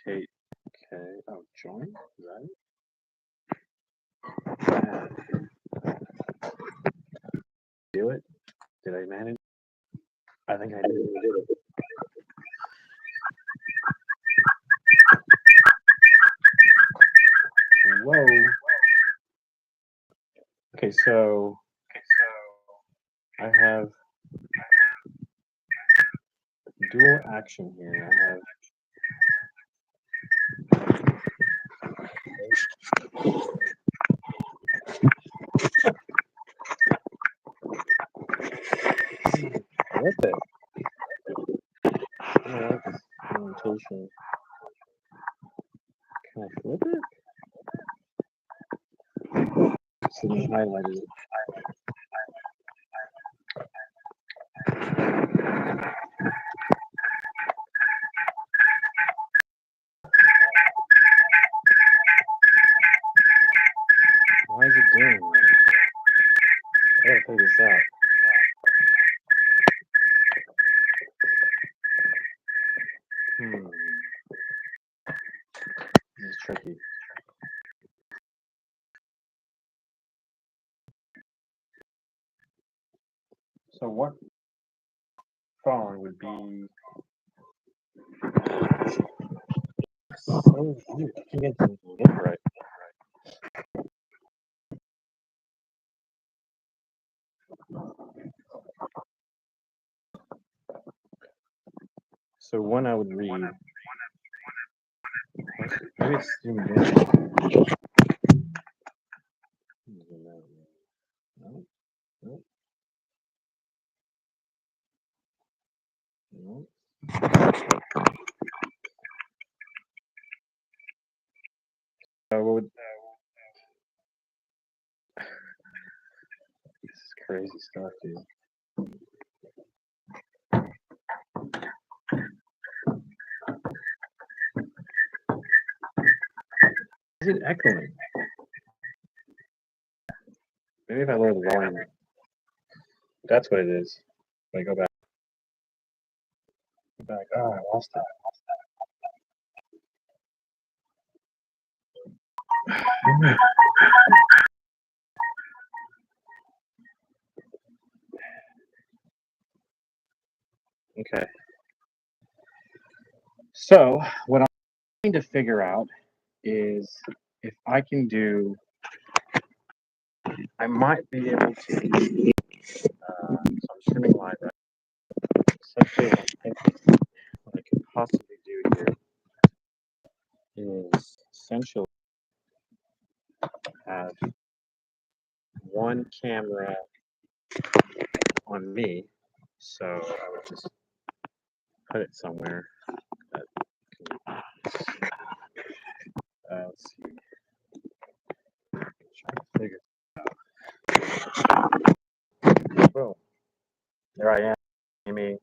Rotate. Okay. Oh, join? Is that it? Do it? Did I manage? I think I did it. Whoa. Okay, so I have dual action here. I have flip it. I don't like this orientation. Can I flip it? So you highlighted it. Why is it doing that? I gotta figure this out. This is tricky. So what phone would be so weird? I can't get it right. So one I would read. Maybe it's zoomed in. No, no, no. What would this is crazy stuff, dude. Is it echoing? Maybe if I lower the volume. That's what it is. If I go back. Oh, I lost it. Okay. So what I'm trying to figure out is if I can do, I might be able to, so I'm streaming live right now. Essentially what I'm thinking, what I could possibly do here is essentially have one camera on me, so I would just put it somewhere that let's see. I'm trying to figure it out. Boom. There I am. Amy.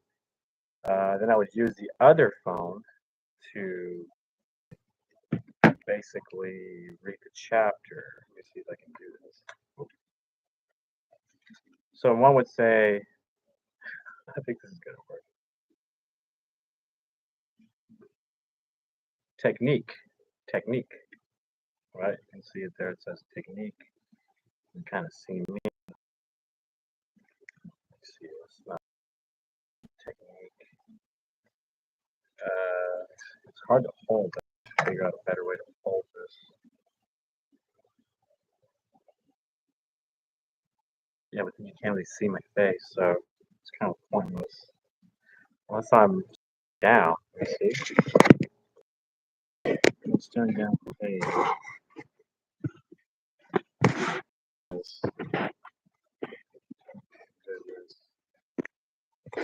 Then I would use the other phone to basically read the chapter. Let me see if I can do this. So one would say, I think this is going to work. Technique. Right? You can see it there. It says technique. You can kind of see me. Let's see. It's not technique. It's hard to hold. I figure out a better way to hold this. Yeah, but then you can't really see my face, so it's kind of pointless. Unless I'm down. Let me see. Let's turn down the page.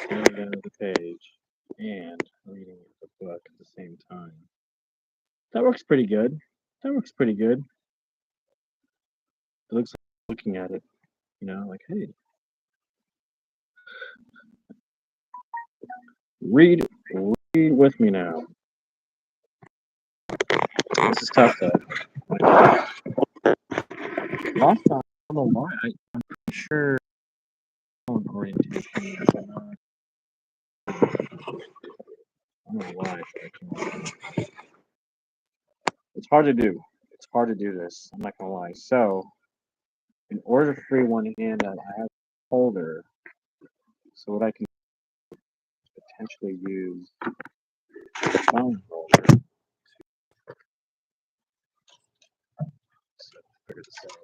Turn down the page and reading the book at the same time. That works pretty good. It looks like looking at it, you know, like, hey, read with me now. This is tough though. Last time, I don't know why. I'm pretty sure phone orientation is not. I don't know why. It's hard to do. It's hard to do this. I'm not gonna lie. So, in order to free one hand, I have a holder. So what I can potentially use a phone holder. So figure this out.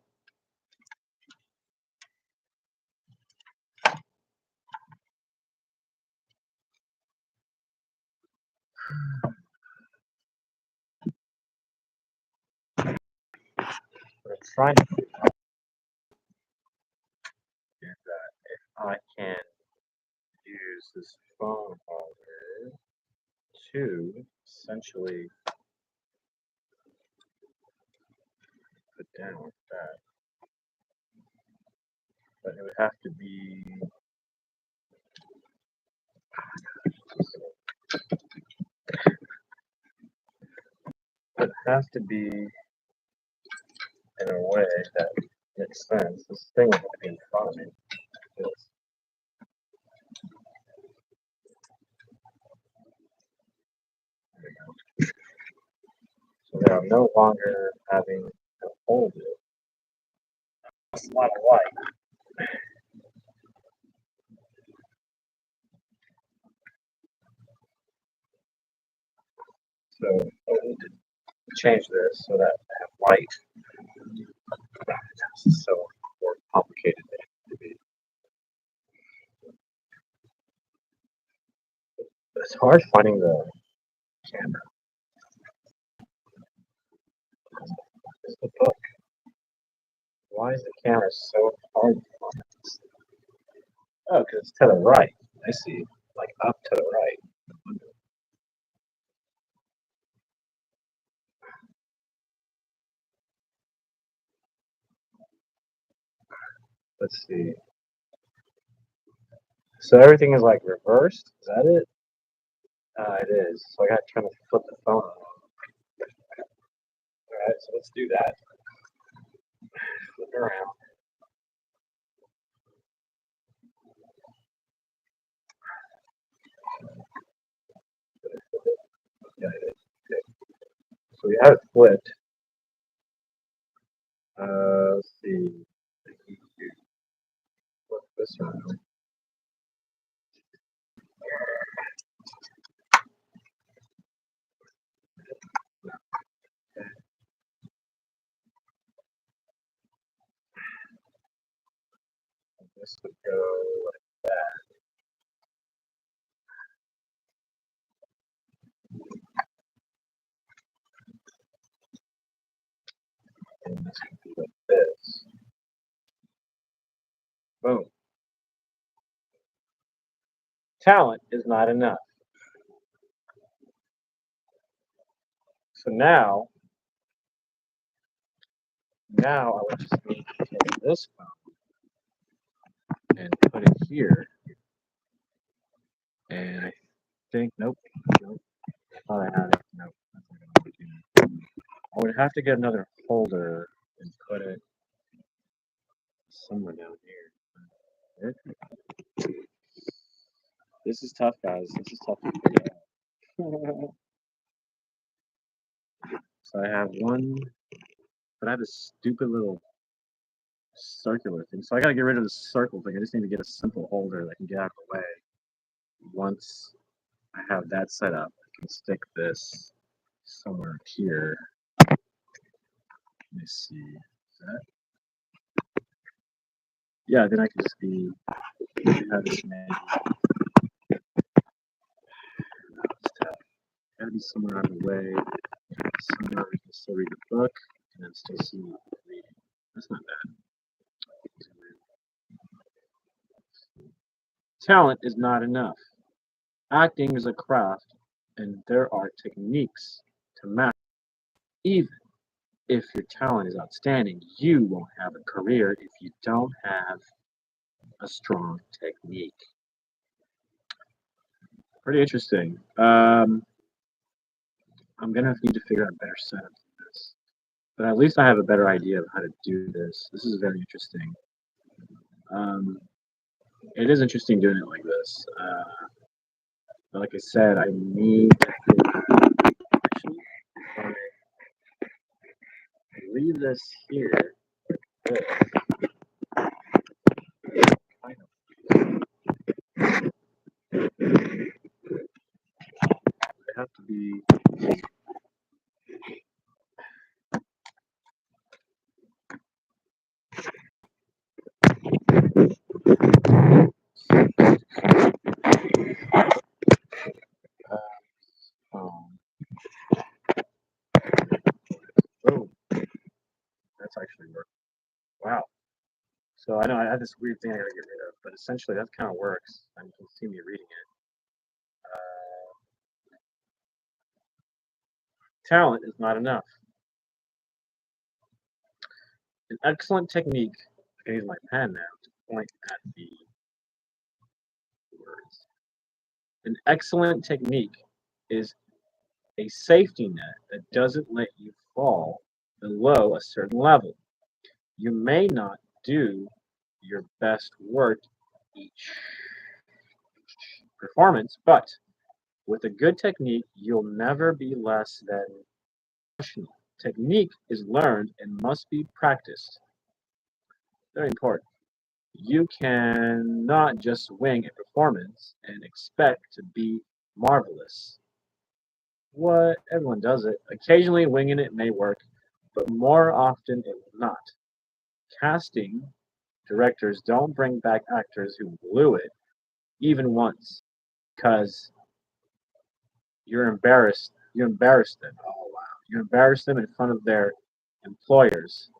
What I'm trying to figure out is that if I can use this phone holder to essentially put down like that, but it would have to be in a way that makes sense. This thing would have to be in front of me. This. There we go. So now I'm no longer having to hold it. That's a lot of light. So I need to change this so that I have light. This is so more complicated than it needs to be. But it's hard finding the camera. Where's the book? Why is the camera so hard to find? Oh, because it's to the right. I see. Like up to the right. Let's see. So everything is like reversed. Is that it? It is. So I got to kind of flip the phone on. All right. So let's do that. Flip it around. Yeah, it is. Okay. So we have it flipped. Let's see. Flip this around. Okay. This would go like that. And this would be like this. Boom. Talent is not enough. So now I would just need to take this phone and put it here. And I think, nope. I thought I had it. Nope. That's not gonna work either. I would have to get another holder and put it somewhere down here. This is tough, guys. This is tough to figure out. So I have one, but I have this stupid little circular thing. So I gotta get rid of the circle thing. I just need to get a simple holder that can get out of the way. Once I have that set up, I can stick this somewhere here. Let me see. Is that? Yeah, then I can just have this man. Gotta be somewhere out of the way. Somewhere we can still read the book and then still see reading. That's not bad. Talent is not enough. Acting is a craft, and there are techniques to master. Even if your talent is outstanding, you won't have a career if you don't have a strong technique. Pretty interesting. I'm gonna need to figure out a better setup for this, but at least I have a better idea of how to do this. This is very interesting. Um, it is interesting doing it like this. But like I said, I need to actually, this here, this kind of they have to be um, oh, that's actually work. Wow. So I know I have this weird thing I gotta get rid of, but essentially that kind of works. And you can see me reading it. Talent is not enough. An excellent technique. I can use my pen now to point at the words. An excellent technique is a safety net that doesn't let you fall below a certain level. You may not do your best work each performance, but with a good technique, you'll never be less than professional. Technique is learned and must be practiced. Very important. You cannot just wing a performance and expect to be marvelous. What? Everyone does it. Occasionally, winging it may work, but more often it will not. Casting directors don't bring back actors who blew it even once because you're embarrassed. You embarrassed them. Oh wow! You embarrassed them in front of their employers,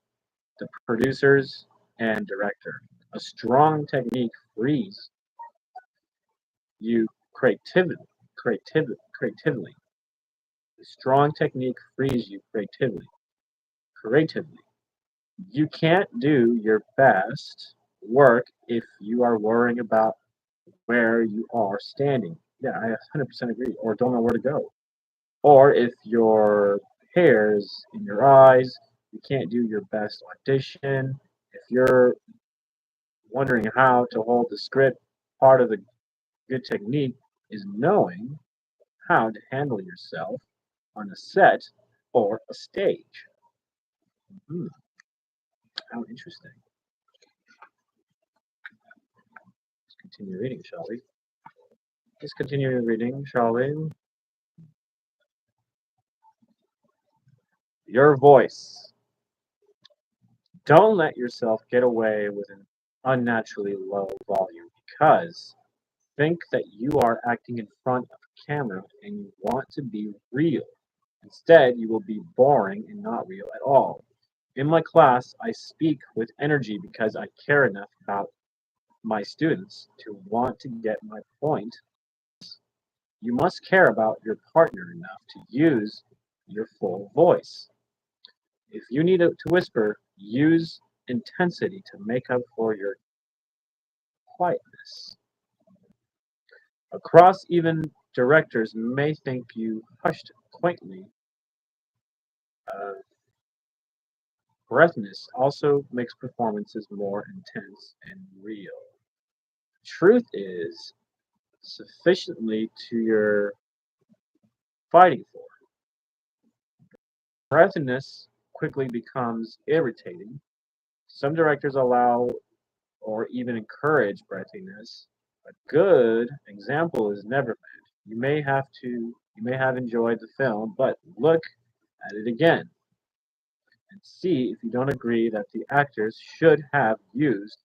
the producers, and director. A strong technique frees you creatively. A strong technique frees you creatively. You can't do your best work if you are worrying about where you are standing. Yeah, I 100% agree. Or don't know where to go. Or if your hair's in your eyes, you can't do your best audition. If you're wondering how to hold the script, part of the good technique is knowing how to handle yourself on a set or a stage. Hmm, how interesting. Let's continue reading, shall we? Let's continue reading, shall we? Your voice. Don't let yourself get away with an unnaturally low volume because think that you are acting in front of a camera and you want to be real. Instead, you will be boring and not real at all. In my class, I speak with energy because I care enough about my students to want to get my point. You must care about your partner enough to use your full voice. If you need to whisper, use intensity to make up for your quietness. Across, even directors may think you hushed quaintly. Uh, Breathness also makes performances more intense and real. Truth is sufficiently to your fighting for. Breathiness quickly becomes irritating. Some directors allow or even encourage breathiness. A good example is Neverland. You may have enjoyed the film, but look at it again and see if you don't agree that the actors should have used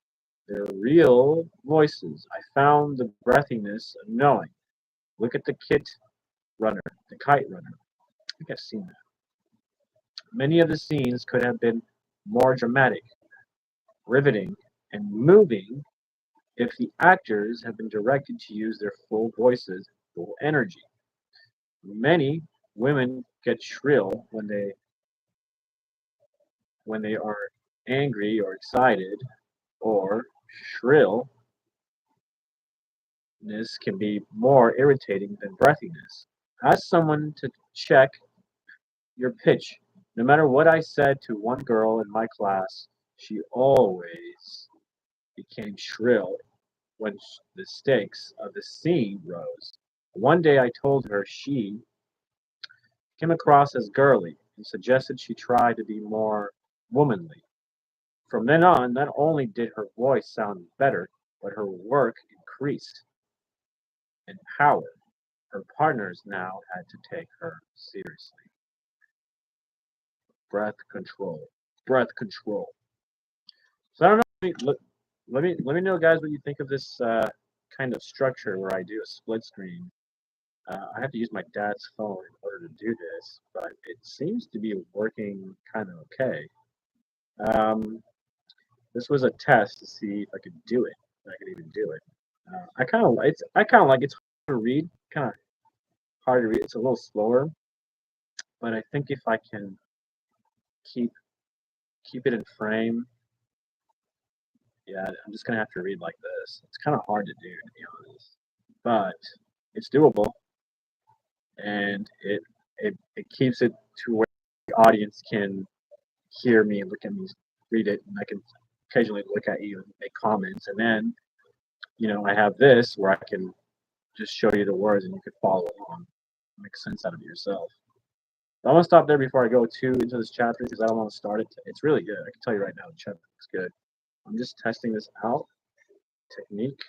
their real voices. I found the breathiness annoying. Look at the kite runner. I think I've seen that. Many of the scenes could have been more dramatic, riveting, and moving if the actors had been directed to use their full voices, full energy. Many women get shrill when they are angry or excited, or shrillness can be more irritating than breathiness. Ask someone to check your pitch. No matter what I said to one girl in my class, she always became shrill when the stakes of the scene rose. One day I told her she came across as girly and suggested she try to be more womanly. From then on, not only did her voice sound better, but her work increased in power. Her partners now had to take her seriously. Breath control. Breath control. So I don't know. Let me know, guys, what you think of this kind of structure where I do a split screen. I have to use my dad's phone in order to do this, but it seems to be working kind of okay. Um, this was a test to see if I could do it. If I could even do it. I kind of like it's hard to read, kind of hard to read. It's a little slower, but I think if I can keep keep it in frame, yeah, I'm just gonna have to read like this. It's kind of hard to do, to be honest, but it's doable, and it keeps it to where the audience can hear me and look at me read it, and I can occasionally look at you and make comments, and then I have this where I can just show you the words and you can follow along, make sense out of it yourself. But I'm gonna stop there before I go too into this chapter because I don't want to start it. It's really good. I can tell you right now, the chapter looks good. I'm just testing this out. Technique.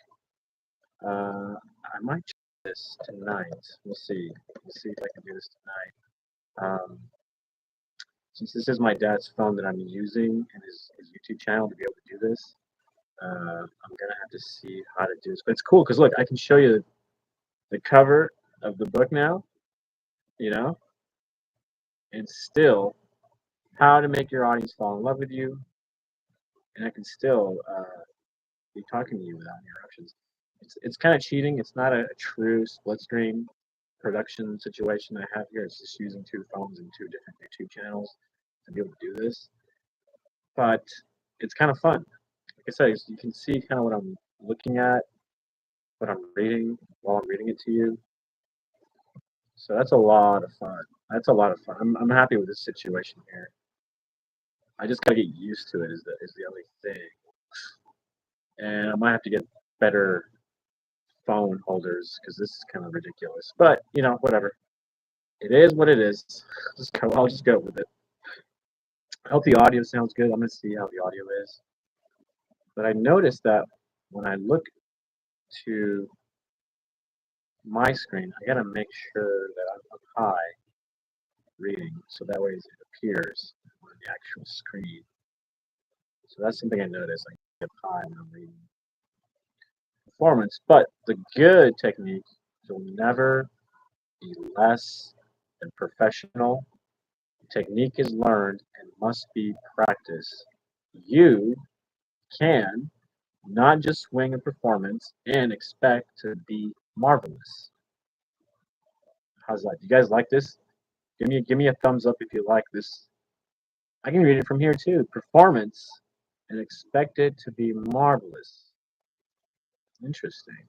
I might try this tonight. We'll see. We'll see if I can do this tonight. Since this is my dad's phone that I'm using in his YouTube channel to be able to do this, I'm gonna have to see how to do this. But it's cool because look, I can show you the cover of the book now, you know, and still how to make your audience fall in love with you, and I can still be talking to you without interruptions. It's kind of cheating. It's not a true split screen production situation I have here. It's just using two phones and two different YouTube channels to be able to do this. But it's kind of fun. Like I said, you can see kind of what I'm looking at, what I'm reading while I'm reading it to you. So that's a lot of fun. That's a lot of fun. I'm happy with this situation here. I just gotta get used to it. Is the only thing, and I might have to get better phone holders because this is kind of ridiculous. But whatever. It is what it is. I'll just go with it. I hope the audio sounds good. I'm gonna see how the audio is. But I noticed that when I look to my screen, I gotta make sure that I'm up high reading, so that way it appears on the actual screen. So that's something I noticed. I get up high when I'm reading. Performance, but the good technique will never be less than professional. Technique is learned and must be practiced. You can not just swing a performance and expect to be marvelous. How's that? Do you guys like this? Give me a thumbs up if you like this. I can read it from here too. Performance and expect it to be marvelous. Interesting.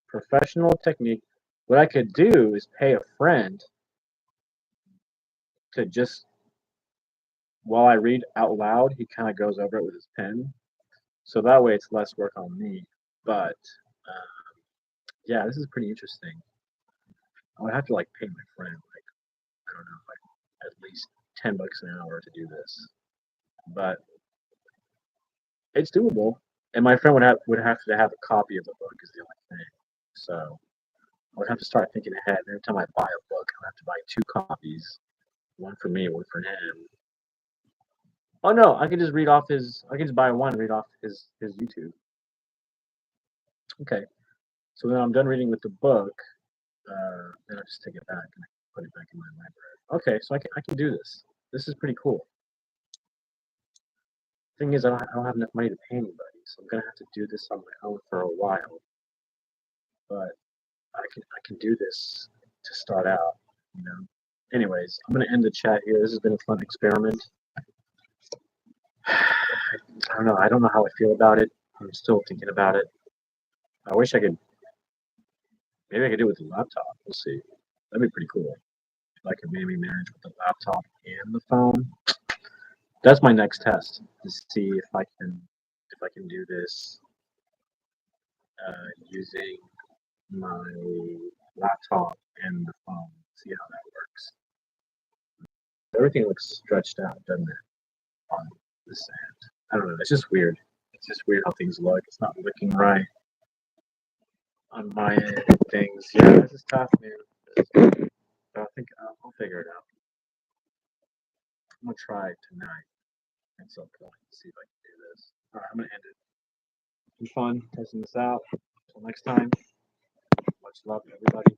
Professional technique. What I could do is pay a friend to just while I read out loud, he kind of goes over it with his pen. So that way it's less work on me. But yeah, this is pretty interesting. I would have to like pay my friend like I don't know like at least $10 an hour to do this. But it's doable. And my friend would have to have a copy of the book is the only thing. So I would have to start thinking ahead. Every time I buy a book, I have to buy two copies, one for me, one for him. Oh no, I can just read off his. I can just buy one and read off his YouTube. Okay, so when I'm done reading with the book, then I'll just take it back and I can put it back in my library. Okay, so I can do this. This is pretty cool. Thing is, I don't have enough money to pay anybody, so I'm gonna have to do this on my own for a while. But I can do this to start out. You know. Anyways, I'm gonna end the chat here. This has been a fun experiment. I don't know. I don't know how I feel about it. I'm still thinking about it. I wish I could. Maybe I could do it with the laptop. We'll see. That'd be pretty cool. If I could maybe manage with the laptop and the phone. That's my next test to see if I can do this using my laptop and the phone. See how that works. Everything looks stretched out, doesn't it? the sand. I don't know. It's just weird. It's just weird how things look. It's not looking right on my end and things. Yeah, this is tough, man. But I think I'll figure it out. I'm gonna try tonight at some point. See if I can do this. All right, I'm gonna end it. It's been fun testing this out. Until next time. Much love to everybody.